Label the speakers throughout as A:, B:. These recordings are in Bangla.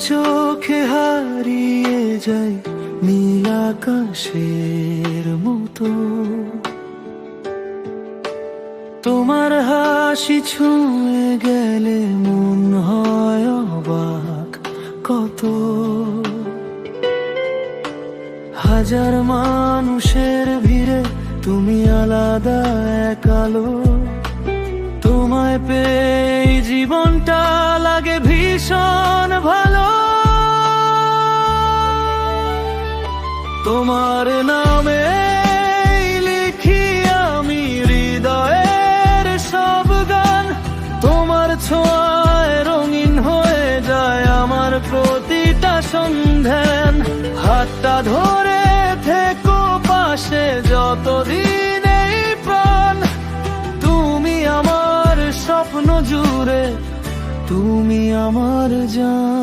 A: চোখে হারিয়ে যাই নীল আকাশের মতো। তোমার হাসি ছুঁয়ে গেলে মন হয় অবাক কত। হাজার মানুষের ভিড়ে তুমি আলাদা এক আলো। তোমায় পেয়ে জীবনটা লাগে ভীষণ ভালো। তোমার নামে লিখি আমি হৃদয়ের সব গান। তোমার ছোঁয়ায় রঙিন হয়ে যায় আমার প্রতিটা সন্ধ্যান। হাতটা ধরে থেকো পাশে যতদিন এই প্রাণ। তুমি আমার স্বপ্ন জুড়ে, তুমি আমার জান।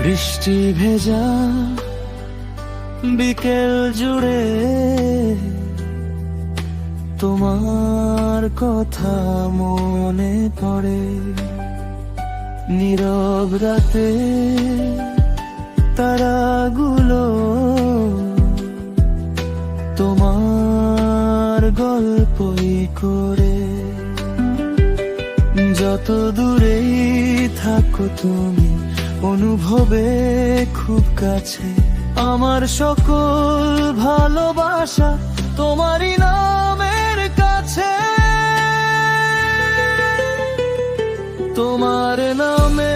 A: বৃষ্টি ভেজা বিকেল জুড়ে তোমার কথা মনে পড়ে। নীরব রাতে তারাগুলো তোমার গল্পই করে। যত দূরেই থাকো তুমি অনুভবে খুব কাছে। আমার সকল ভালোবাসা তোমারই নামের কাছে। তোমার নামে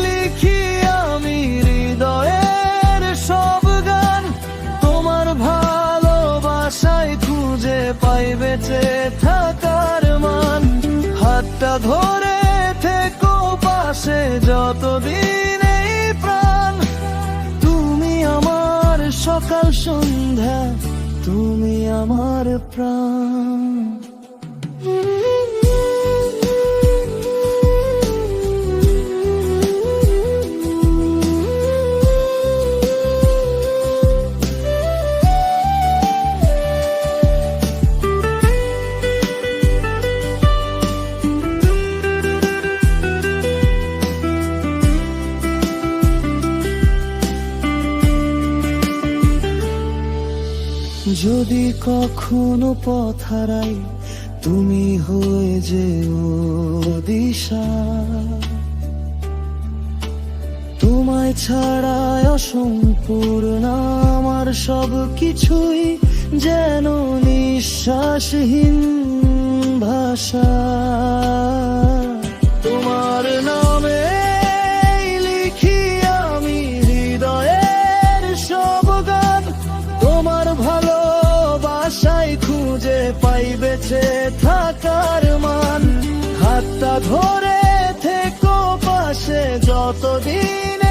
A: লিখি আমি হৃদয়ের সব গান। তোমার ভালোবাসায় খুঁজে পাই বেঁচে থাকার মান। হাতটা ধরে থেকো পাশে যতদিন এই প্রাণ। তুমি আমার সকাল সন্ধ্যা, তুমি আমার প্রাণ। যদি কখনো পথ হারাই তুমি হয়ে যেও দিশা। তোমায় ছাড়া অসম্পূর্ণ আমার সব কিছুই যেন নিঃশ্বাসহীন ভাষা। তোমার নামে লিখি আমি হৃদয়ের সব গান। তোমার ভালোবাসায় খুঁজে পাই বেঁচে থাকার মান। হাতটা ধরে থেকো পাশে যতদিন